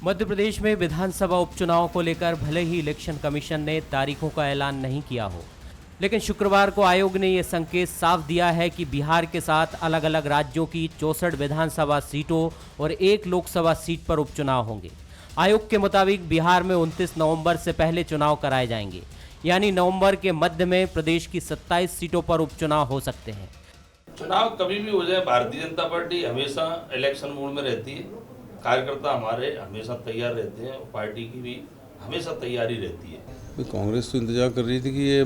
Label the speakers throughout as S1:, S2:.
S1: मध्य प्रदेश में विधानसभा उपचुनाव को लेकर भले ही इलेक्शन कमीशन ने तारीखों का ऐलान नहीं किया हो, लेकिन शुक्रवार को आयोग ने यह संकेत साफ दिया है कि बिहार के साथ अलग अलग राज्यों की 64 विधानसभा सीटों और 1 लोकसभा सीट पर उपचुनाव होंगे। आयोग के मुताबिक बिहार में 29 नवंबर से पहले चुनाव कराए जाएंगे, यानी नवंबर के मध्य में प्रदेश की 27 सीटों पर उपचुनाव हो सकते हैं।
S2: चुनाव कभी भी हो जाए, भारतीय जनता पार्टी हमेशा इलेक्शन मोड में रहती है। कार्यकर्ता हमारे हमेशा तैयार रहते हैं, पार्टी की भी हमेशा तैयारी रहती है।
S3: कांग्रेस तो इंतजार कर रही थी कि ये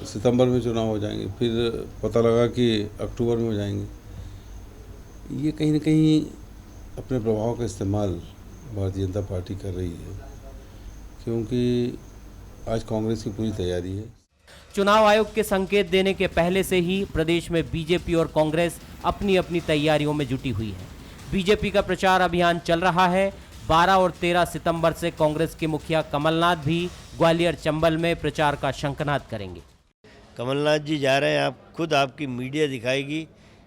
S3: सितंबर में चुनाव हो जाएंगे, फिर पता लगा कि अक्टूबर में हो जाएंगे। ये कहीं ना कहीं अपने प्रभाव का इस्तेमाल भारतीय जनता पार्टी कर रही है, क्योंकि आज कांग्रेस की पूरी तैयारी है।
S1: चुनाव आयोग के संकेत देने के पहले से ही प्रदेश में बीजेपी और कांग्रेस अपनी अपनी तैयारियों में जुटी हुई है। बीजेपी का प्रचार अभियान चल रहा है। 12 और 13 सितंबर से कांग्रेस के मुखिया कमलनाथ भी ग्वालियर चंबल में प्रचार का शंखनाद करेंगे।
S4: कमलनाथ जी जा रहे हैं, आप खुद आपकी मीडिया दिखाएगी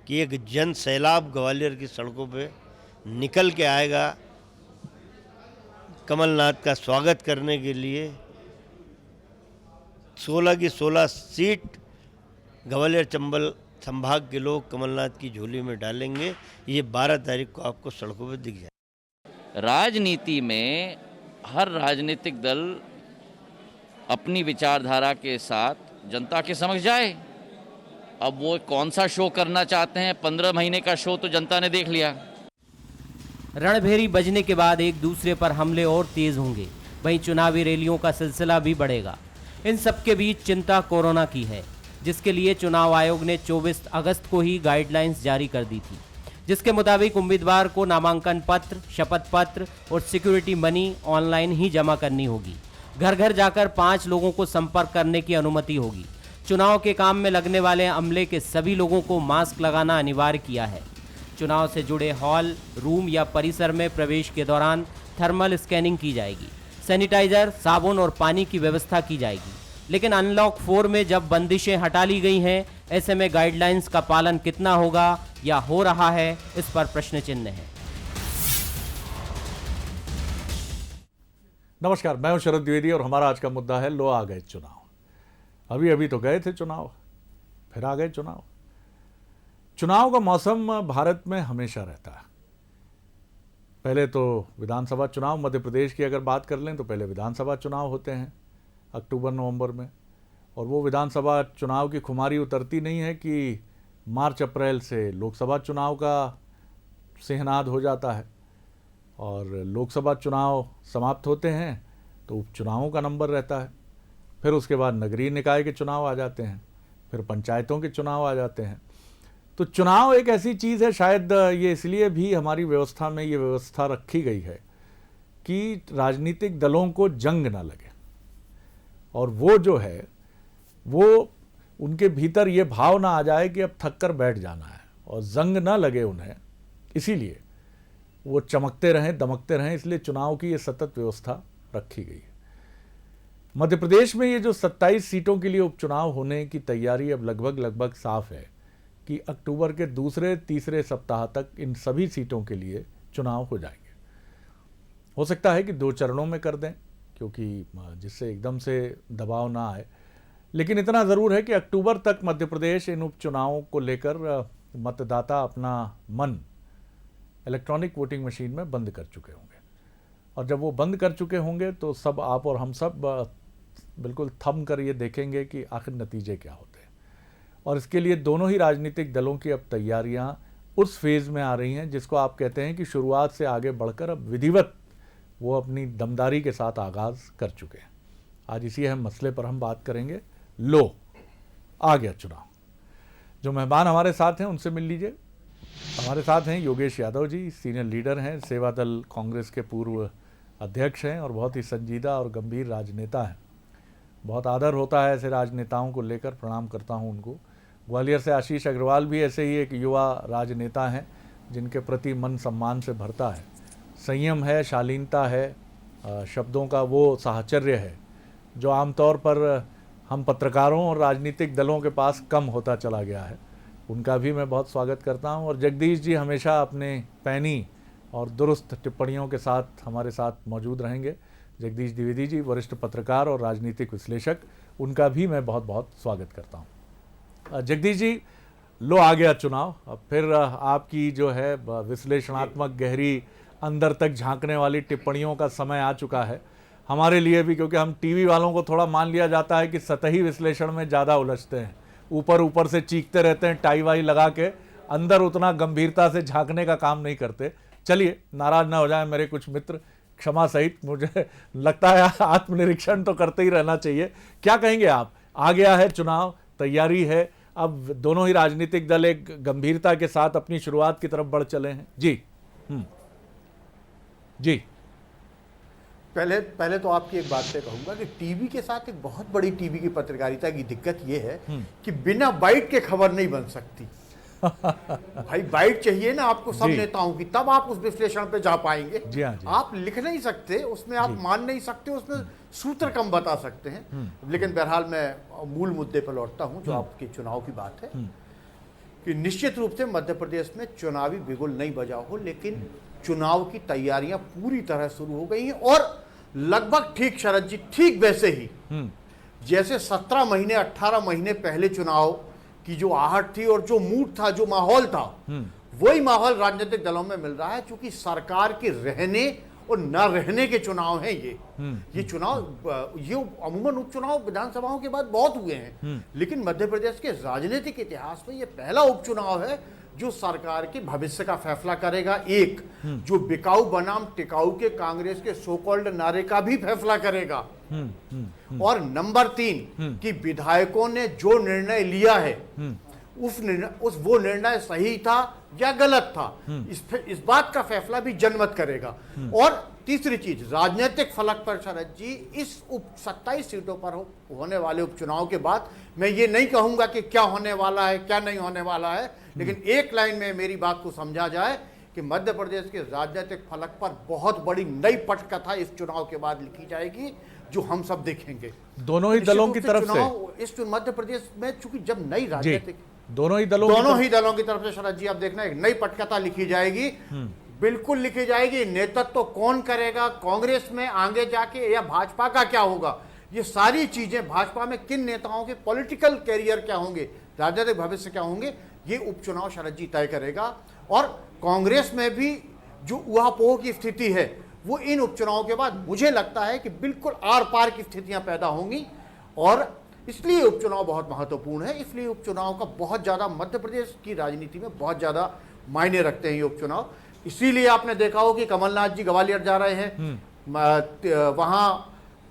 S4: कि एक जन सैलाब ग्वालियर की सड़कों पे निकल के आएगा कमलनाथ का स्वागत करने के लिए। 16 की 16 सीट ग्वालियर चंबल संभाग के लोग कमलनाथ की झोली में डालेंगे। ये 12 तारीख को आपको सड़कों पर दिख जाए।
S5: राजनीति में हर राजनीतिक दल अपनी विचारधारा के साथ जनता के समक्ष जाए। अब वो कौन सा शो करना चाहते हैं, 15 महीने का शो तो जनता ने देख लिया।
S1: रणभेरी बजने के बाद एक दूसरे पर हमले और तेज होंगे, वहीं चुनावी रैलियों का सिलसिला भी बढ़ेगा। इन सबके बीच चिंता कोरोना की है, जिसके लिए चुनाव आयोग ने 24 अगस्त को ही गाइडलाइंस जारी कर दी थी, जिसके मुताबिक उम्मीदवार को नामांकन पत्र, शपथ पत्र और सिक्योरिटी मनी ऑनलाइन ही जमा करनी होगी। घर घर जाकर 5 लोगों को संपर्क करने की अनुमति होगी। चुनाव के काम में लगने वाले अमले के सभी लोगों को मास्क लगाना अनिवार्य किया है। चुनाव से जुड़े हॉल, रूम या परिसर में प्रवेश के दौरान थर्मल स्कैनिंग की जाएगी। सैनिटाइजर, साबुन और पानी की व्यवस्था की जाएगी। लेकिन अनलॉक 4 में जब बंदिशें हटा ली गई हैं, ऐसे में गाइडलाइंस का पालन कितना होगा या हो रहा है, इस पर प्रश्न चिन्ह है।
S6: नमस्कार, मैं हूं शरद द्विवेदी और हमारा आज का मुद्दा है लो आ गए चुनाव। अभी तो गए थे चुनाव, फिर आ गए चुनाव। चुनाव का मौसम भारत में हमेशा रहता है। पहले तो विधानसभा चुनाव, मध्य प्रदेश की अगर बात कर लें तो पहले विधानसभा चुनाव होते हैं अक्टूबर नवंबर में, और वो विधानसभा चुनाव की खुमारी उतरती नहीं है कि मार्च अप्रैल से लोकसभा चुनाव का सिहनाद हो जाता है, और लोकसभा चुनाव समाप्त होते हैं तो उपचुनावों का नंबर रहता है। फिर उसके बाद नगरीय निकाय के चुनाव आ जाते हैं, फिर पंचायतों के चुनाव आ जाते हैं। तो चुनाव एक ऐसी चीज़ है, शायद ये इसलिए भी हमारी व्यवस्था में ये व्यवस्था रखी गई है कि राजनीतिक दलों को जंग ना लगे, और वो जो है वो उनके भीतर ये भाव ना आ जाए कि अब थक कर बैठ जाना है, और जंग ना लगे उन्हें, इसीलिए वो चमकते रहें, दमकते रहें। इसलिए चुनाव की ये सतत व्यवस्था रखी गई है। मध्य प्रदेश में ये जो 27 सीटों के लिए उपचुनाव होने की तैयारी अब लगभग साफ है कि अक्टूबर के दूसरे तीसरे सप्ताह तक इन सभी सीटों के लिए चुनाव हो जाएंगे। हो सकता है कि 2 चरणों में कर दें, क्योंकि जिससे एकदम से दबाव ना आए, लेकिन इतना ज़रूर है कि अक्टूबर तक मध्य प्रदेश इन उपचुनावों को लेकर मतदाता अपना मन इलेक्ट्रॉनिक वोटिंग मशीन में बंद कर चुके होंगे, और जब वो बंद कर चुके होंगे तो सब आप और हम सब बिल्कुल थम कर ये देखेंगे कि आखिर नतीजे क्या होते हैं। और इसके लिए दोनों ही राजनीतिक दलों की अब तैयारियां उस फेज़ में आ रही हैं जिसको आप कहते हैं कि शुरुआत से आगे बढ़कर अब विधिवत वो अपनी दमदारी के साथ आगाज़ कर चुके हैं। आज इसी अहम मसले पर हम बात करेंगे। लो आ गया चुनाव। जो मेहमान हमारे साथ हैं उनसे मिल लीजिए। हमारे साथ हैं योगेश यादव जी, सीनियर लीडर हैं, सेवा दल कांग्रेस के पूर्व अध्यक्ष हैं और बहुत ही संजीदा और गंभीर राजनेता हैं। बहुत आदर होता है ऐसे राजनेताओं को लेकर, प्रणाम करता हूं उनको। ग्वालियर से आशीष अग्रवाल भी ऐसे ही एक युवा राजनेता हैं जिनके प्रति मन सम्मान से भरता है। संयम है, शालीनता है, शब्दों का वो साहचर्य है जो आमतौर पर हम पत्रकारों और राजनीतिक दलों के पास कम होता चला गया है। उनका भी मैं बहुत स्वागत करता हूं। और जगदीश जी हमेशा अपने पैनी और दुरुस्त टिप्पणियों के साथ हमारे साथ मौजूद रहेंगे जगदीश द्विवेदी जी, वरिष्ठ पत्रकार और राजनीतिक विश्लेषक। उनका भी मैं बहुत बहुत स्वागत करता हूँ। जगदीश जी, लो आ गया चुनाव। अब फिर आपकी जो है विश्लेषणात्मक, गहरी, अंदर तक झांकने वाली टिप्पणियों का समय आ चुका है हमारे लिए भी, क्योंकि हम टीवी वालों को थोड़ा मान लिया जाता है कि सतही विश्लेषण में ज़्यादा उलझते हैं, ऊपर ऊपर से चीखते रहते हैं टाई वाई लगा के, अंदर उतना गंभीरता से झांकने का काम नहीं करते। चलिए, नाराज ना हो जाएं मेरे कुछ मित्र, क्षमा सहित। मुझे लगता है आत्मनिरीक्षण तो करते ही रहना चाहिए। क्या कहेंगे आप? आ गया है चुनाव, तैयारी है, अब दोनों ही राजनीतिक दल एक गंभीरता के साथ अपनी शुरुआत की तरफ बढ़ चले हैं। जी जी,
S7: पहले तो आपकी एक बात पे कहूंगा कि टीवी के साथ एक बहुत बड़ी टीवी की पत्रकारिता की दिक्कत यह है कि बिना बाइट के खबर नहीं बन सकती। भाई बाइट चाहिए ना आपको सब नेताओं की, तब आप उस विश्लेषण पे जा पाएंगे।
S6: जी हाँ, जी।
S7: आप लिख नहीं सकते उसमें, आप मान नहीं सकते उसमें, सूत्र कम बता सकते हैं। लेकिन बहरहाल मैं मूल मुद्दे पर लौटता हूं जो आपके चुनाव की बात है कि निश्चित रूप से मध्य प्रदेश में चुनावी बिगुल नहीं बजा हो, लेकिन चुनाव की तैयारियां पूरी तरह शुरू हो गई हैं और लगभग ठीक, शरद जी, ठीक वैसे ही जैसे 17 महीने 18 महीने पहले चुनाव की जो आहट थी और जो मूड था, जो माहौल था, वही माहौल राजनीतिक दलों में मिल रहा है। क्योंकि सरकार के रहने और न रहने के चुनाव हैं ये चुनाव। ये अमूमन उपचुनाव विधानसभाओं के बाद बहुत हुए हैं, लेकिन मध्य प्रदेश के राजनीतिक इतिहास में ये पहला उपचुनाव है जो सरकार के भविष्य का फैसला करेगा। एक जो बिकाऊ बनाम टिकाऊ के कांग्रेस के सो कॉल्ड नारे का भी फैसला करेगा। और नंबर 3 कि विधायकों ने जो निर्णय लिया है वो निर्णय सही था या गलत था, इस बात का फैसला भी जनमत करेगा। और तीसरी चीज, राजनीतिक फलक पर शरद जी, इस 27 सीटों पर होने वाले उपचुनाव के बाद मैं ये नहीं कहूंगा कि क्या होने वाला है क्या नहीं होने वाला है, लेकिन एक लाइन में मेरी बात को समझा जाए कि मध्य प्रदेश के राजनीतिक फलक पर बहुत बड़ी नई पटकथा इस चुनाव के बाद लिखी जाएगी, जो हम सब देखेंगे
S6: दोनों ही दलों की तरफ से।
S7: इस मध्य प्रदेश में चूंकि जब नई राजनीतिक
S6: दोनों ही दलों
S7: की तरफ से शरद जी आप देखना, एक नई पटकथा लिखी जाएगी, बिल्कुल लिखी जाएगी। नेतृत्व तो कौन करेगा कांग्रेस में आगे जाके, या भाजपा का क्या होगा, ये सारी चीजें, भाजपा में किन नेताओं के पॉलिटिकल कैरियर क्या होंगे, राजनीतिक भविष्य क्या होंगे, ये उपचुनाव शरद जी तय करेगा। और कांग्रेस में भी जो उहापोह की स्थिति है वो इन उपचुनाव के बाद मुझे लगता है कि बिल्कुल आर पार की स्थितियां पैदा होंगी। और इसलिए उपचुनाव बहुत महत्वपूर्ण है, इसलिए उपचुनाव का बहुत ज्यादा मध्य प्रदेश की राजनीति में बहुत ज्यादा मायने रखते हैं ये उपचुनाव। इसीलिए आपने देखा हो कि कमलनाथ जी ग्वालियर जा रहे हैं, वहां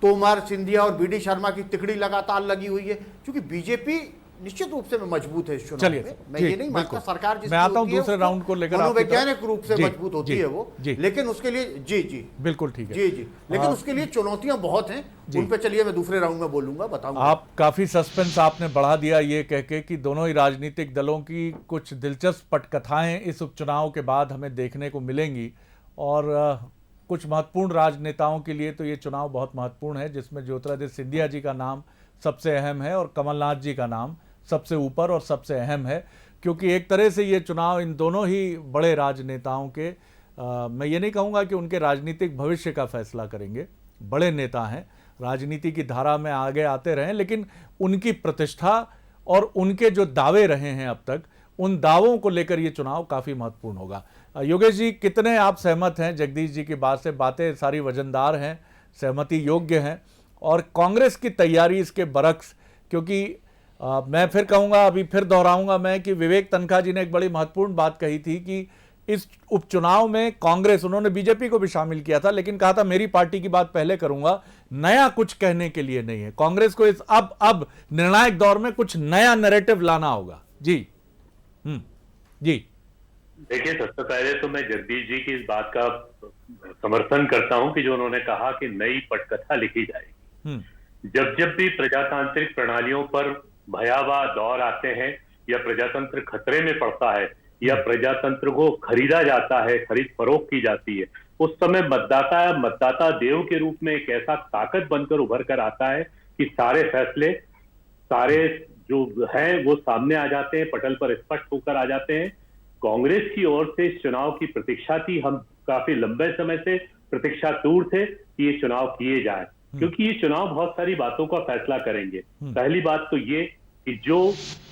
S7: तोमर, सिंधिया और बीडी शर्मा की तिकड़ी लगातार लगी हुई है, क्योंकि बीजेपी निश्चित रूप से मजबूत है इस चुनाव में। मैं ये नहीं मानता सरकार जिसकी
S6: मैं आता हूं दूसरे राउंड को लेकर,
S7: मनोवैज्ञानिक रूप से मजबूत होती है वो, लेकिन उसके लिए जी
S6: बिल्कुल ठीक है,
S7: जी लेकिन उसके लिए चुनौतियां बहुत हैं, उन पे चलिए मैं दूसरे राउंड में बोलूंगा, बताऊंगा।
S6: आप काफी सस्पेंस आपने बढ़ा दिया ये कह के कि दोनों ही राजनीतिक दलों की कुछ दिलचस्प पटकथाएं इस उपचुनाव के बाद हमें देखने को मिलेंगी। और कुछ महत्वपूर्ण राजनेताओं के लिए तो ये चुनाव बहुत महत्वपूर्ण है, जिसमें ज्योतिरादित्य सिंधिया जी का नाम सबसे अहम है और कमलनाथ जी का नाम सबसे ऊपर और सबसे अहम है, क्योंकि एक तरह से ये चुनाव इन दोनों ही बड़े राजनेताओं के, मैं ये नहीं कहूँगा कि उनके राजनीतिक भविष्य का फैसला करेंगे, बड़े नेता हैं, राजनीति की धारा में आगे आते रहें, लेकिन उनकी प्रतिष्ठा और उनके जो दावे रहे हैं अब तक, उन दावों को लेकर ये चुनाव काफ़ी महत्वपूर्ण होगा। योगेश जी, कितने आप सहमत हैं जगदीश जी की बात से? बातें सारी वजनदार हैं, सहमति योग्य हैं। और कांग्रेस की तैयारी इसके बरक्स, क्योंकि मैं फिर कहूँगा, अभी फिर दोहराऊंगा मैं कि विवेक तनखा जी ने एक बड़ी महत्वपूर्ण बात कही थी कि इस उपचुनाव में कांग्रेस, उन्होंने बीजेपी को भी शामिल किया था, लेकिन कहा था मेरी पार्टी की बात पहले करूंगा, नया कुछ कहने के लिए नहीं है। कांग्रेस को इस अब निर्णायक दौर में कुछ नया नैरेटिव लाना होगा। जी जी,
S8: देखिए, सबसे पहले तो मैं जगदीश जी की इस बात का समर्थन करता हूं कि जो उन्होंने कहा कि नई पटकथा लिखी जाएगी। जब भी प्रजातांत्रिक प्रणालियों पर भयावह दौर आते हैं या प्रजातंत्र खतरे में पड़ता है या प्रजातंत्र को खरीदा जाता है, खरीद फरोख्त की जाती है, उस समय मतदाता देव के रूप में एक ऐसा ताकत बनकर उभर कर आता है कि सारे फैसले, सारे जो हैं वो सामने आ जाते हैं, पटल पर स्पष्ट होकर आ जाते हैं। कांग्रेस की ओर से इस चुनाव की प्रतीक्षा थी। हम काफी लंबे समय से प्रतीक्षा दूर थे कि ये चुनाव किए जाए, क्योंकि ये चुनाव बहुत सारी बातों का फैसला करेंगे। पहली बात तो ये कि जो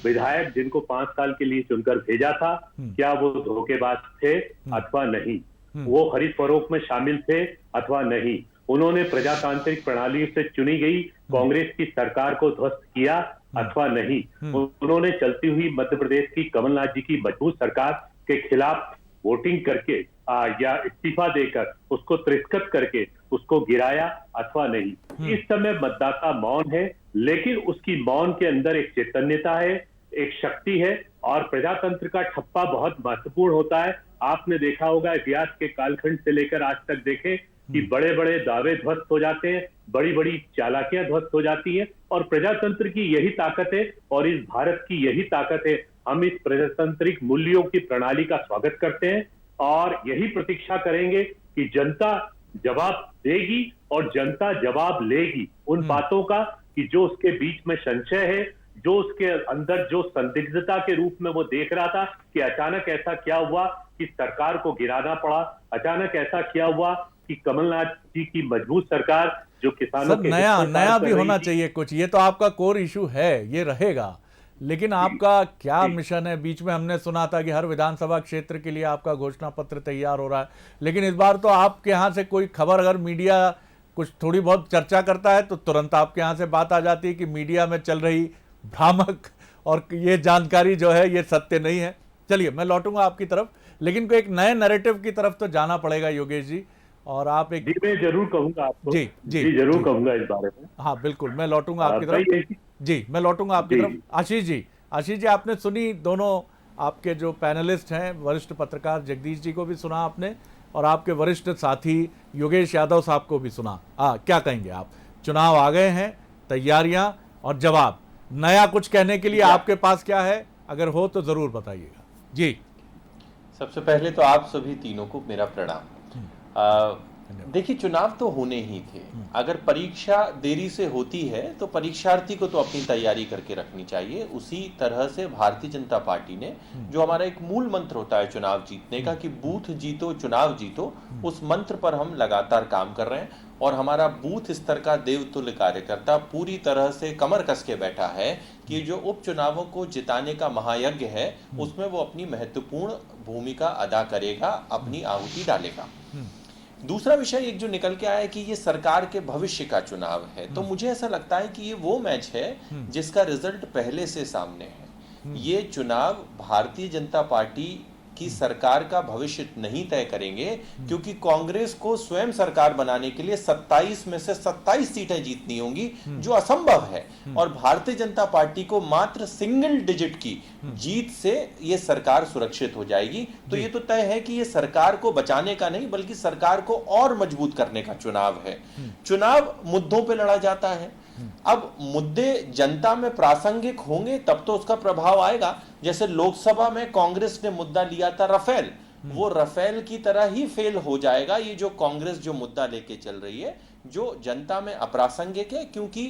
S8: विधायक जिनको 5 साल के लिए चुनकर भेजा था, क्या वो धोखेबाज थे अथवा नहीं, वो खरीद फरोख्त में शामिल थे अथवा नहीं, उन्होंने प्रजातांत्रिक प्रणाली से चुनी गई कांग्रेस की सरकार को ध्वस्त किया अथवा नहीं, उन्होंने चलती हुई मध्य प्रदेश की कमलनाथ जी की मजबूत सरकार के खिलाफ वोटिंग करके या इस्तीफा देकर उसको तिरस्कृत करके उसको गिराया अथवा नहीं। इस समय मतदाता मौन है, लेकिन उसकी मौन के अंदर एक चैतन्यता है, एक शक्ति है, और प्रजातंत्र का ठप्पा बहुत महत्वपूर्ण होता है। आपने देखा होगा इतिहास के कालखंड से लेकर आज तक देखें कि बड़े बड़े दावे ध्वस्त हो जाते हैं, बड़ी बड़ी चालाकियां ध्वस्त हो जाती हैं, और प्रजातंत्र की यही ताकत है और इस भारत की यही ताकत है। हम इस प्रजातांत्रिक मूल्यों की प्रणाली का स्वागत करते हैं और यही प्रतीक्षा करेंगे कि जनता जवाब देगी और जनता जवाब लेगी उन बातों का कि जो उसके बीच में संशय है, जो उसके अंदर जो संदिग्धता के रूप में वो देख रहा था कि अचानक ऐसा क्या हुआ कि सरकार को गिराना पड़ा, अचानक ऐसा क्या हुआ कि कमलनाथ जी की मजबूत सरकार जो किसानों के
S6: नया भी होना चाहिए कुछ। ये तो आपका कोर इशू है, ये रहेगा, लेकिन आपका क्या मिशन है? बीच में हमने सुना था कि हर विधानसभा क्षेत्र के लिए आपका घोषणा पत्र तैयार हो रहा है, लेकिन इस बार तो आपके यहाँ से कोई खबर, अगर मीडिया कुछ थोड़ी बहुत चर्चा करता है तो तुरंत आपके यहाँ से बात आ जाती है कि मीडिया में चल रही भ्रामक और ये जानकारी जो है ये सत्य नहीं है। चलिए, मैं लौटूंगा आपकी तरफ, लेकिन कोई एक नए नैरेटिव की तरफ तो जाना पड़ेगा योगेश जी, और आप एक
S8: मैं जरूर कहूंगा आपको।
S6: जी
S8: जरूर कहूंगा इस बारे में।
S6: हाँ बिल्कुल, मैं लौटूंगा आपकी तरफ। जी, मैं लौटूंगा आपकी तरफ। आशीष जी, आपने सुनी दोनों आपके जो पैनलिस्ट हैं, वरिष्ठ पत्रकार जगदीश जी को भी सुना आपने, और आपके वरिष्ठ साथी योगेश यादव साहब को भी सुना। क्या कहेंगे आप? चुनाव आ गए हैं, तैयारियां और जवाब, नया कुछ कहने के लिए आपके पास क्या है? अगर हो तो जरूर बताइएगा। जी,
S9: सबसे पहले तो आप सभी तीनों को मेरा प्रणाम। देखिए, चुनाव तो होने ही थे। अगर परीक्षा देरी से होती है तो परीक्षार्थी को तो अपनी तैयारी करके रखनी चाहिए। उसी तरह से भारतीय जनता पार्टी ने, जो हमारा एक मूल मंत्र होता है चुनाव जीतने का कि बूथ जीतो चुनाव जीतो, उस मंत्र पर हम लगातार काम कर रहे हैं, और हमारा बूथ स्तर का देवतुल्य कार्यकर्ता पूरी तरह से कमर कस के बैठा है कि जो उपचुनावों को जिताने का महायज्ञ है उसमें वो अपनी महत्वपूर्ण भूमिका अदा करेगा, अपनी आहुति डालेगा। दूसरा विषय एक जो निकल के आया है कि ये सरकार के भविष्य का चुनाव है, तो मुझे ऐसा लगता है कि ये वो मैच है जिसका रिजल्ट पहले से सामने है। ये चुनाव भारतीय जनता पार्टी की सरकार का भविष्य नहीं तय करेंगे, क्योंकि कांग्रेस को स्वयं सरकार बनाने के लिए 27 में से 27 सीटें जीतनी होंगी, जो असंभव है, और भारतीय जनता पार्टी को मात्र सिंगल डिजिट की जीत से ये सरकार सुरक्षित हो जाएगी। तो ये तो तय है कि ये सरकार को बचाने का नहीं बल्कि सरकार को और मजबूत करने का चुनाव है। चुनाव मुद्दों पे लड़ा जाता है। अब मुद्दे जनता में प्रासंगिक होंगे तब तो उसका प्रभाव आएगा। जैसे लोकसभा में कांग्रेस ने मुद्दा लिया था राफेल, वो राफेल की तरह ही फेल हो जाएगा ये जो कांग्रेस जो मुद्दा लेके चल रही है, जो जनता में अप्रासंगिक है, क्योंकि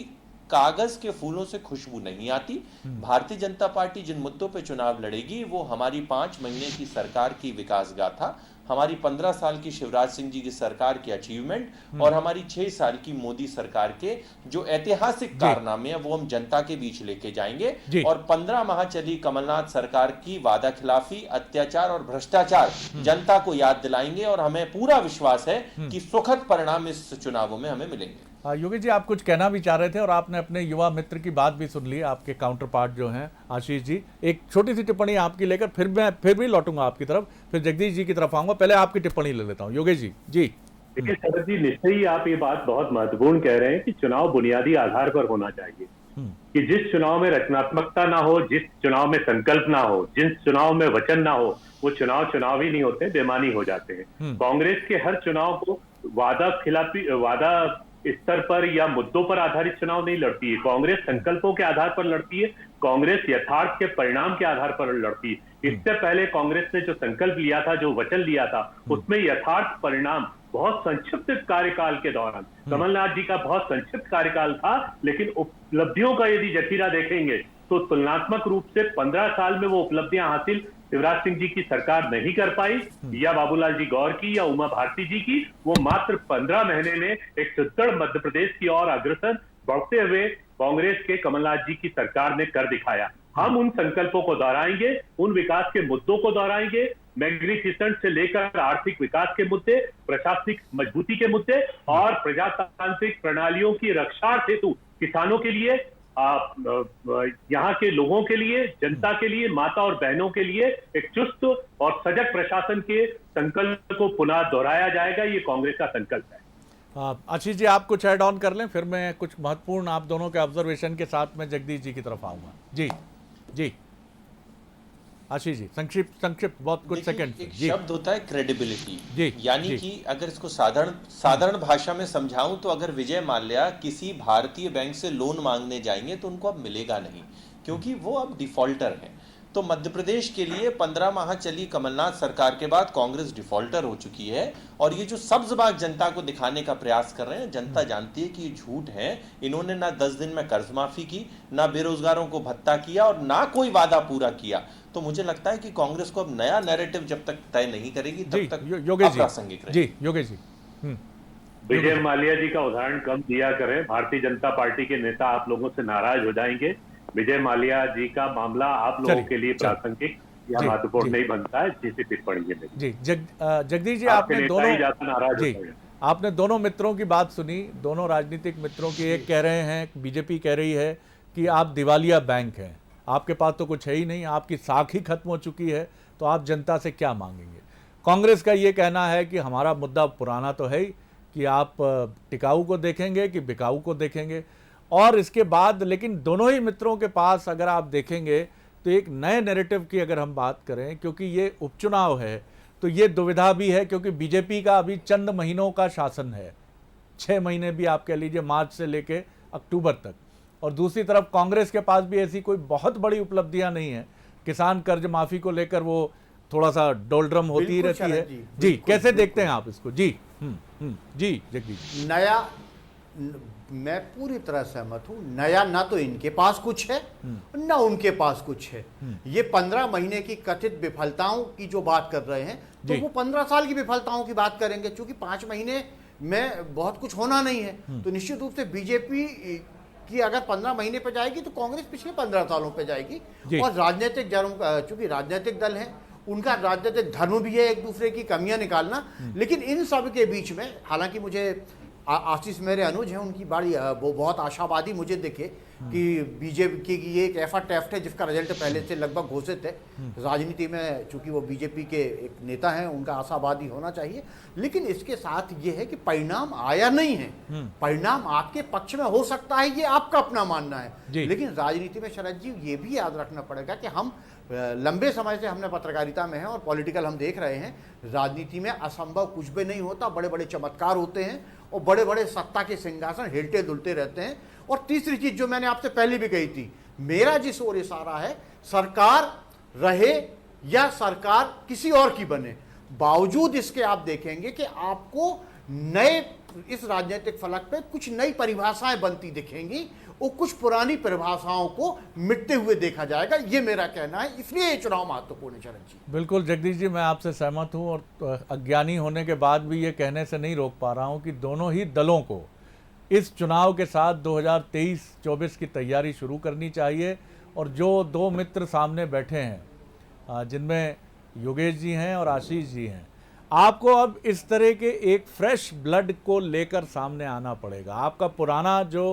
S9: कागज के फूलों से खुशबू नहीं आती। भारतीय जनता पार्टी जिन मुद्दों पे चुनाव लड़ेगी वो हमारी 5 महीने की सरकार की विकास गाथा, हमारी 15 साल की शिवराज सिंह जी की सरकार के अचीवमेंट और हमारी 6 साल की मोदी सरकार के जो ऐतिहासिक कारनामे हैं वो हम जनता के बीच लेके जाएंगे। और 15 माह चली कमलनाथ सरकार की वादा खिलाफी, अत्याचार और भ्रष्टाचार जनता को याद दिलाएंगे, और हमें पूरा विश्वास है कि सुखद परिणाम इस चुनावों में हमें मिलेंगे।
S6: योगी जी, आप कुछ कहना भी चाह रहे थे और आपने अपने युवा मित्र की बात भी सुन ली, आपके काउंटर पार्ट जो हैं आशीष जी। एक छोटी सी टिप्पणी आपकी लेकर फिर भी लौटूंगा आपकी तरफ, फिर जगदीश जी की तरफ आऊंगा। पहले आपकी टिप्पणी ले लेता हूँ योगेश जी। जी,
S8: देखिए शरद जी, निश्चय ही आप ये बात बहुत महत्वपूर्ण कह रहे हैं कि चुनाव बुनियादी आधार पर होना चाहिए, कि जिस चुनाव में रचनात्मकता ना हो, जिस चुनाव में संकल्प ना हो, जिस चुनाव में वचन ना हो, वो चुनाव ही नहीं होते, बेमानी हो जाते हैं। कांग्रेस के हर चुनाव को वादा स्तर पर या मुद्दों पर आधारित चुनाव नहीं लड़ती है। कांग्रेस संकल्पों के आधार पर लड़ती है, कांग्रेस यथार्थ के परिणाम के आधार पर लड़ती है। इससे पहले कांग्रेस ने जो संकल्प लिया था, जो वचन लिया था, उसमें यथार्थ परिणाम बहुत संक्षिप्त कार्यकाल के दौरान, कमलनाथ जी का बहुत संक्षिप्त कार्यकाल था, लेकिन उपलब्धियों का यदि जखीरा देखेंगे तो तुलनात्मक रूप से 15 साल में वो उपलब्धियां हासिल शिवराज सिंह जी की सरकार नहीं कर पाई, या बाबूलाल जी गौर की या उमा भारती जी की, वो मात्र 15 महीने में एक सुदृढ़ मध्य प्रदेश की ओर अग्रसर बढ़ते हुए कांग्रेस के कमलनाथ जी की सरकार ने कर दिखाया। हम उन संकल्पों को दोहराएंगे, उन विकास के मुद्दों को दोहराएंगे, मैग्निफिसेंट से लेकर आर्थिक विकास के मुद्दे, प्रशासनिक मजबूती के मुद्दे और प्रजातांत्रिक प्रणालियों की रक्षा हेतु किसानों के लिए, यहाँ के लोगों के लिए, जनता के लिए, माता और बहनों के लिए एक चुस्त और सजग प्रशासन के संकल्प को पुनः दोहराया जाएगा। ये कांग्रेस का संकल्प है।
S6: आशीष जी, आप कुछ ऐड ऑन कर लें, फिर मैं कुछ महत्वपूर्ण आप दोनों के ऑब्जर्वेशन के साथ में जगदीश जी की तरफ आऊंगा। जी जी आशीष जी, संक्षिप्त बहुत कुछ सेकंड।
S9: एक शब्द होता है क्रेडिबिलिटी,
S6: जी,
S9: यानी
S6: जी।
S9: कि अगर इसको साधारण भाषा में समझाऊं तो अगर विजय माल्या किसी भारतीय बैंक से लोन मांगने जाएंगे तो उनको अब मिलेगा नहीं, क्योंकि वो अब डिफॉल्टर हैं। तो मध्य प्रदेश के लिए 15 माह चली कमलनाथ सरकार के बाद कांग्रेस डिफॉल्टर हो चुकी है, और ये जो सब्जबाग जनता को दिखाने का प्रयास कर रहे हैं, जनता जानती है कि ये झूठ है। इन्होंने ना 10 दिन में कर्ज माफी की, ना बेरोजगारों को भत्ता किया और ना कोई वादा पूरा किया। तो मुझे लगता है कि कांग्रेस को अब नया नैरेटिव जब तक तय नहीं करेगी तब तक अप्रासंगिक रहेगी।
S6: जी योगेश जी,
S8: विजय माल्या जी का उदाहरण कम दिया करें, भारतीय जनता पार्टी के नेता आप लोगों से नाराज हो जाएंगे। विजय माल्या जी का मामला आप लोगों के लिए प्रासंगिक या महत्वपूर्ण नहीं बनता है, जिसे टिप्पणी है।
S6: जी जगदीश जी, आपने दोनों मित्रों की बात सुनी, दोनों राजनीतिक मित्रों की। एक कह रहे हैं, बीजेपी कह रही है कि आप दिवालिया बैंक हैं, आपके पास तो कुछ है ही नहीं, आपकी साख ही खत्म हो चुकी है, तो आप जनता से क्या मांगेंगे। कांग्रेस का ये कहना है कि हमारा मुद्दा पुराना तो है ही, कि आप टिकाऊ को देखेंगे कि बिकाऊ को देखेंगे। और इसके बाद लेकिन दोनों ही मित्रों के पास अगर आप देखेंगे तो एक नए नैरेटिव की अगर हम बात करें, क्योंकि ये उपचुनाव है तो ये दुविधा भी है, क्योंकि बीजेपी का अभी चंद महीनों का शासन है, 6 महीने भी आप कह लीजिए, मार्च से लेके अक्टूबर तक। और दूसरी तरफ कांग्रेस के पास भी ऐसी कोई बहुत बड़ी उपलब्धियां नहीं है। किसान कर्ज माफी को लेकर वो थोड़ा सा डोलड्रम होती ही रहती है। जी कैसे देखते हैं आप इसको? जी जी जगदीश।
S7: नया, मैं पूरी तरह सहमत हूं। नया ना तो इनके पास कुछ है ना उनके पास कुछ है। ये 15 महीने की कथित विफलताओं की जो बात कर रहे हैं, तो वो 15 साल की विफलताओं की बात करेंगे, क्योंकि 5 महीने में बहुत कुछ होना नहीं है। तो निश्चित रूप से बीजेपी की अगर 15 महीने पे जाएगी तो कांग्रेस पिछले 15 सालों पे जाएगी। और राजनीतिक दलों का, चूंकि राजनीतिक दल है, उनका राजनीतिक धर्म भी है एक दूसरे की कमियां निकालना। लेकिन इन सब के बीच में, हालांकि मुझे आशीष मेरे अनुज हैं, उनकी बड़ी वो बहुत आशावादी मुझे दिखे कि बीजेपी की ये एक ऐसा टेस्ट है जिसका रिजल्ट पहले से लगभग घोषित है। राजनीति में चूंकि वो बीजेपी के एक नेता हैं, उनका आशावादी होना चाहिए। लेकिन इसके साथ ये है कि परिणाम आया नहीं है। परिणाम आपके पक्ष में हो सकता है, ये आपका अपना मानना है। लेकिन राजनीति में शरद जी ये भी याद रखना पड़ेगा कि हम लंबे समय से हमने पत्रकारिता में हैं और पॉलिटिकल हम देख रहे हैं, राजनीति में असंभव कुछ भी नहीं होता। बड़े बड़े चमत्कार होते हैं और बड़े बड़े सत्ता के सिंहासन हिलते डुलते रहते हैं। और तीसरी चीज जो मैंने आपसे पहले भी कही थी, मेरा जिस ओर इशारा है, सरकार रहे या सरकार किसी और की बने, बावजूद इसके आप देखेंगे कि आपको नए इस राजनीतिक फलक पे कुछ नई परिभाषाएं बनती दिखेंगी और कुछ पुरानी परिभाषाओं को मिटते हुए देखा जाएगा। ये मेरा कहना है, इसलिए ये चुनाव महत्वपूर्ण है। चरण जी
S6: बिल्कुल जगदीश जी, मैं आपसे सहमत हूं और अज्ञानी होने के बाद भी ये कहने से नहीं रोक पा रहा हूं कि दोनों ही दलों को इस चुनाव के साथ 2023-24 की तैयारी शुरू करनी चाहिए। और जो दो मित्र सामने बैठे हैं, जिनमें योगेश जी हैं और आशीष जी हैं, आपको अब इस तरह के एक फ्रेश ब्लड को लेकर सामने आना पड़ेगा। आपका पुराना जो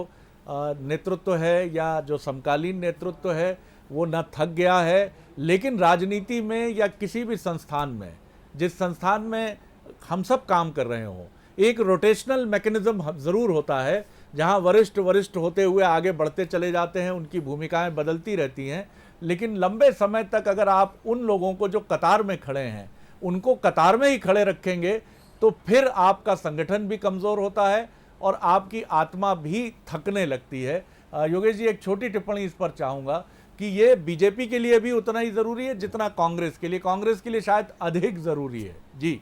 S6: नेतृत्व है या जो समकालीन नेतृत्व है वो न थक गया है, लेकिन राजनीति में या किसी भी संस्थान में, जिस संस्थान में हम सब काम कर रहे हों, एक रोटेशनल मैकेनिज्म ज़रूर होता है, जहां वरिष्ठ होते हुए आगे बढ़ते चले जाते हैं, उनकी भूमिकाएं बदलती रहती हैं। लेकिन लंबे समय तक अगर आप उन लोगों को जो कतार में खड़े हैं उनको कतार में ही खड़े रखेंगे तो फिर आपका संगठन भी कमज़ोर होता है और आपकी आत्मा भी थकने लगती है। योगेश जी, एक छोटी टिप्पणी इस पर चाहूँगा कि ये बीजेपी के लिए भी उतना ही ज़रूरी है जितना कांग्रेस के लिए शायद अधिक ज़रूरी है। जी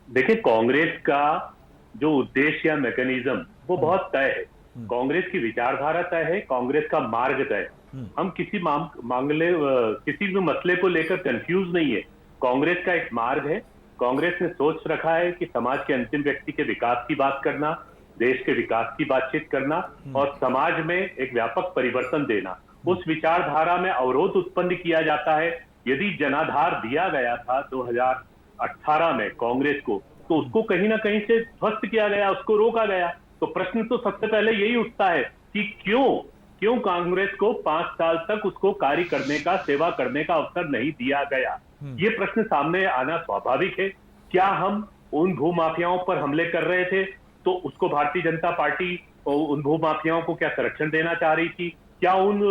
S8: देखिए, कांग्रेस का जो उद्देश्य या मैकेनिज्म वो बहुत तय है। कांग्रेस की विचारधारा तय है, कांग्रेस का मार्ग तय है। हम किसी किसी भी मसले को लेकर कंफ्यूज नहीं है। कांग्रेस का एक मार्ग है, कांग्रेस ने सोच रखा है कि समाज के अंतिम व्यक्ति के विकास की बात करना, देश के विकास की बातचीत करना और समाज में एक व्यापक परिवर्तन देना। उस विचारधारा में अवरोध उत्पन्न किया जाता है। यदि जनाधार दिया गया था 2018 में कांग्रेस को, तो उसको कहीं ना कहीं से ध्वस्त किया गया, उसको रोका गया। तो प्रश्न तो सबसे पहले यही उठता है कि क्यों कांग्रेस को 5 साल तक उसको कार्य करने का, सेवा करने का अवसर नहीं दिया गया। ये प्रश्न सामने आना स्वाभाविक है। क्या हम उन भूमाफियाओं पर हमले कर रहे थे तो उसको भारतीय जनता पार्टी उन भूमाफियाओं को क्या संरक्षण देना चाह रही थी? क्या उन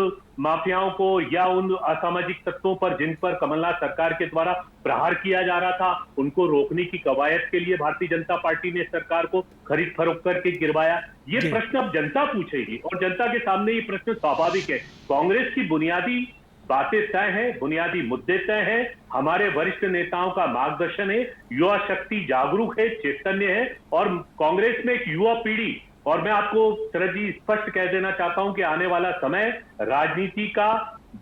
S8: माफियाओं को या उन असामाजिक तत्वों पर जिन पर कमलनाथ सरकार के द्वारा प्रहार किया जा रहा था, उनको रोकने की कवायद के लिए भारतीय जनता पार्टी ने सरकार को खरीद फरोख्त करके गिरवाया? ये प्रश्न अब जनता पूछेगी और जनता के सामने ये प्रश्न स्वाभाविक है। कांग्रेस की बुनियादी बातें तय हैं, बुनियादी मुद्दे तय हैं, हमारे वरिष्ठ नेताओं का मार्गदर्शन है, युवा शक्ति जागरूक है, चैतन्य है और कांग्रेस में एक युवा पीढ़ी। और मैं आपको शरद जी स्पष्ट कह देना चाहता हूं कि आने वाला समय राजनीति का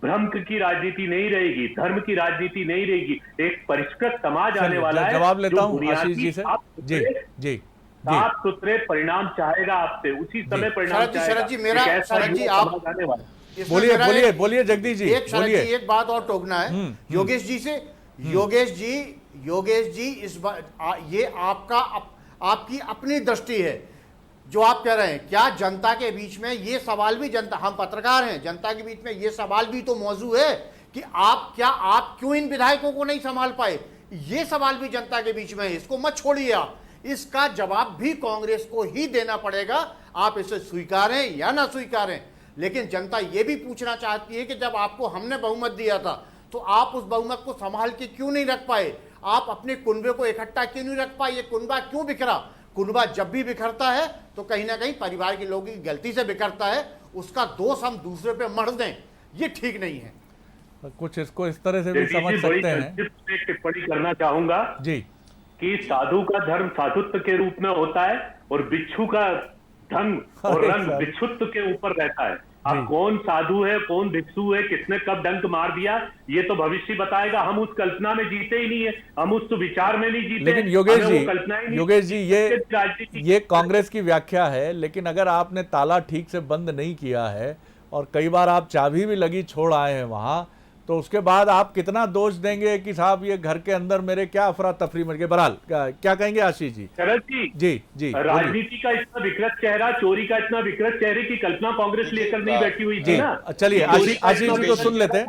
S8: भ्रम की राजनीति नहीं रहेगी, धर्म की राजनीति नहीं रहेगी, एक परिष्कृत समाज आने वाला है।
S6: जवाब लेता हूं आशीष जी से। जी
S8: साफ सुथरे परिणाम चाहेगा आपसे, उसी समय परिणाम चाहेगा।
S7: शरद जी आप
S6: बोलिए जगदीश जी, बोलिए।
S7: एक बात और टोकना है योगेश जी से। योगेश जी इस बार ये आपकी अपनी दृष्टि है जो आप कह रहे हैं। क्या जनता के बीच में ये सवाल भी, जनता, हम पत्रकार हैं, जनता के बीच में ये सवाल भी तो मौजूद है कि आप क्यों इन विधायकों को नहीं संभाल पाए? ये सवाल भी जनता के बीच में है, इसको मत छोड़िए आप। इसका जवाब भी कांग्रेस को ही देना पड़ेगा, आप इसे स्वीकारें या ना स्वीकारें। लेकिन जनता ये भी पूछना चाहती है कि जब आपको हमने बहुमत दिया था तो आप उस बहुमत को संभाल के क्यों नहीं रख पाए? आप अपने कुनबे को इकट्ठा क्यों नहीं रख पाए? ये कुनबा क्यों बिखरा? कुनबा जब भी बिखरता है तो कहीं ना कहीं परिवार के लोगों की गलती से बिखरता है, उसका दोष हम दूसरे पे मढ़ दें, ये ठीक नहीं है।
S6: कुछ इसको इस तरह से भी समझ सकते हैं।
S8: टिप्पणी करना चाहूंगा
S6: जी
S8: कि साधु का धर्म साधुत्व के रूप में होता है और बिच्छू का ढंग और रंग बिच्छुत्व के ऊपर रहता है। अब कौन साधु है, कौन भिक्षु है, किसने कब डंक मार दिया, ये तो भविष्य बताएगा। हम उस कल्पना में जीते ही नहीं है, हम उस विचार में नहीं जीते।
S6: लेकिन योगेश जी ये कांग्रेस की व्याख्या है, लेकिन अगर आपने ताला ठीक से बंद नहीं किया है और कई बार आप चाबी भी लगी छोड़ आए हैं वहां, तो उसके बाद आप कितना दोष देंगे कि साहब ये घर के अंदर मेरे क्या अफरा तफरी मर गए? बहरहाल क्या कहेंगे आशीष जी?
S8: शरद जी
S6: जी
S8: राजनीति का इतना विकृत चेहरा, चोरी का इतना विकृत चेहरे की कल्पना कांग्रेस लेकर नहीं बैठी हुई थी ना।
S6: चलिए आशीष जी को सुन लेते हैं,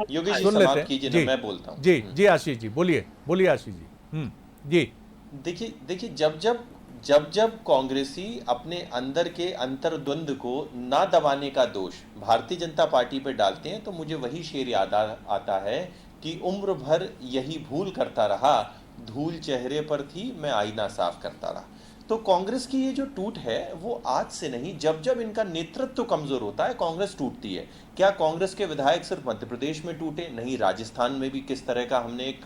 S9: जी मैं बोलता हूँ।
S6: जी आशीष जी बोलिए आशीष जी। जी
S9: देखिए जब कांग्रेसी अपने अंदर के अंतर्द्वंद को ना दबाने का दोष भारतीय जनता पार्टी पर डालते हैं, तो मुझे वही शेर याद आता है कि उम्र भर यही भूल करता रहा, धूल चेहरे पर थी मैं आईना साफ करता रहा। तो कांग्रेस की ये जो टूट है वो आज से नहीं, जब इनका नेतृत्व कमजोर होता है कांग्रेस टूटती है। क्या कांग्रेस के विधायक सिर्फ मध्य प्रदेश में टूटे? नहीं, राजस्थान में भी किस तरह का हमने एक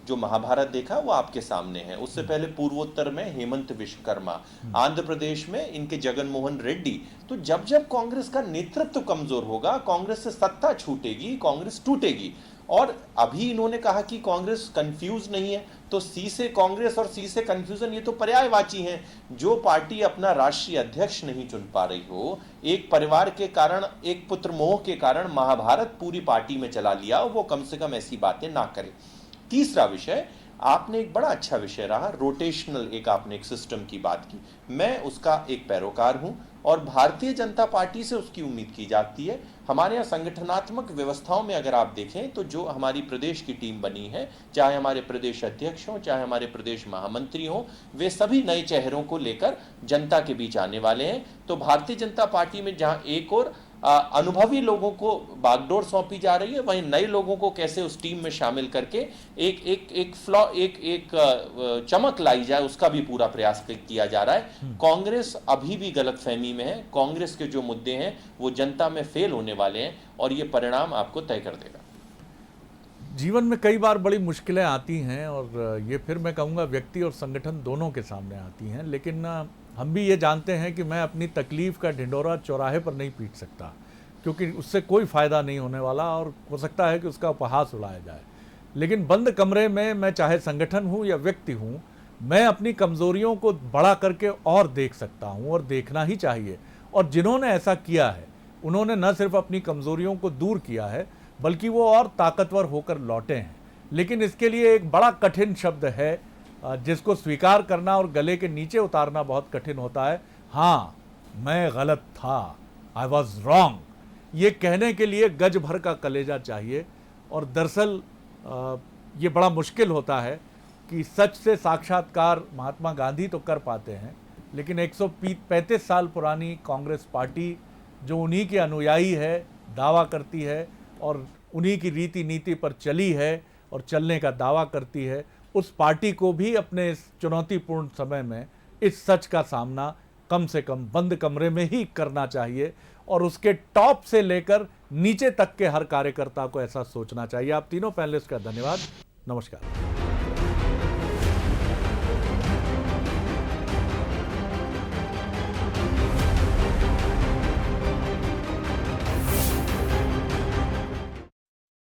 S9: जो महाभारत देखा वो आपके सामने है। उससे पहले पूर्वोत्तर में हेमंत विश्वकर्मा, आंध्र प्रदेश में इनके जगन मोहन रेड्डी। तो जब कांग्रेस का नेतृत्व कमजोर होगा, कांग्रेस से सत्ता छूटेगी, कांग्रेस टूटेगी। और अभी इन्होंने कहा कि कांग्रेस कंफ्यूज नहीं है, तो सी से कांग्रेस और सी से कंफ्यूजन, ये तो पर्यायवाची हैं। जो पार्टी अपना राष्ट्रीय अध्यक्ष नहीं चुन पा रही हो, एक परिवार के कारण, एक पुत्र मोह के कारण महाभारत पूरी पार्टी में चला लिया, वो कम से कम ऐसी बातें ना करे। तीसरा विषय, आपने एक बड़ा अच्छा विषय रहा, रोटेशनल आपने एक सिस्टम की बात की। मैं उसका एक पैरोकार हूं और भारतीय जनता पार्टी से उसकी उम्मीद की जाती है। हमारे यहाँ संगठनात्मक व्यवस्थाओं में अगर आप देखें तो जो हमारी प्रदेश की टीम बनी है, चाहे हमारे प्रदेश अध्यक्ष हों, चाहे हमारे प्रदेश महामंत्री हों, वे सभी नए चेहरों को लेकर जनता के बीच आने वाले हैं। तो भारतीय जनता पार्टी में जहां एक और अनुभवी लोगों को बागडोर सौंपी जा रही है, वहीं नए लोगों को कैसे उस टीम में शामिल करके एक चमक लाई जाए, उसका भी पूरा प्रयास किया जा रहा है। कांग्रेस अभी भी गलतफहमी में है। कांग्रेस के जो मुद्दे हैं वो जनता में फेल होने वाले हैं और ये परिणाम आपको तय कर देगा।
S6: जीवन में कई बार बड़ी मुश्किलें आती हैं और ये फिर मैं कहूँगा व्यक्ति और संगठन दोनों के सामने आती हैं, लेकिन हम भी ये जानते हैं कि मैं अपनी तकलीफ का ढिंढोरा चौराहे पर नहीं पीट सकता, क्योंकि उससे कोई फ़ायदा नहीं होने वाला और हो सकता है कि उसका उपहास उड़ाया जाए। लेकिन बंद कमरे में मैं चाहे संगठन हूँ या व्यक्ति हूँ, मैं अपनी कमज़ोरियों को बड़ा करके और देख सकता हूँ और देखना ही चाहिए। और जिन्होंने ऐसा किया है उन्होंने न सिर्फ अपनी कमज़ोरियों को दूर किया है बल्कि वो और ताकतवर होकर लौटे हैं। लेकिन इसके लिए एक बड़ा कठिन शब्द है जिसको स्वीकार करना और गले के नीचे उतारना बहुत कठिन होता है। हाँ, मैं गलत था, आई वॉज रॉन्ग। ये कहने के लिए गज भर का कलेजा चाहिए। और दरअसल ये बड़ा मुश्किल होता है कि सच से साक्षात्कार महात्मा गांधी तो कर पाते हैं, लेकिन 135 साल पुरानी कांग्रेस पार्टी जो उन्हीं के अनुयायी है, दावा करती है और उन्हीं की रीति नीति पर चली है और चलने का दावा करती है, उस पार्टी को भी अपने इस चुनौतीपूर्ण समय में इस सच का सामना कम से कम बंद कमरे में ही करना चाहिए। और उसके टॉप से लेकर नीचे तक के हर कार्यकर्ता को ऐसा सोचना चाहिए। आप तीनों पैनलिस्ट का धन्यवाद। नमस्कार।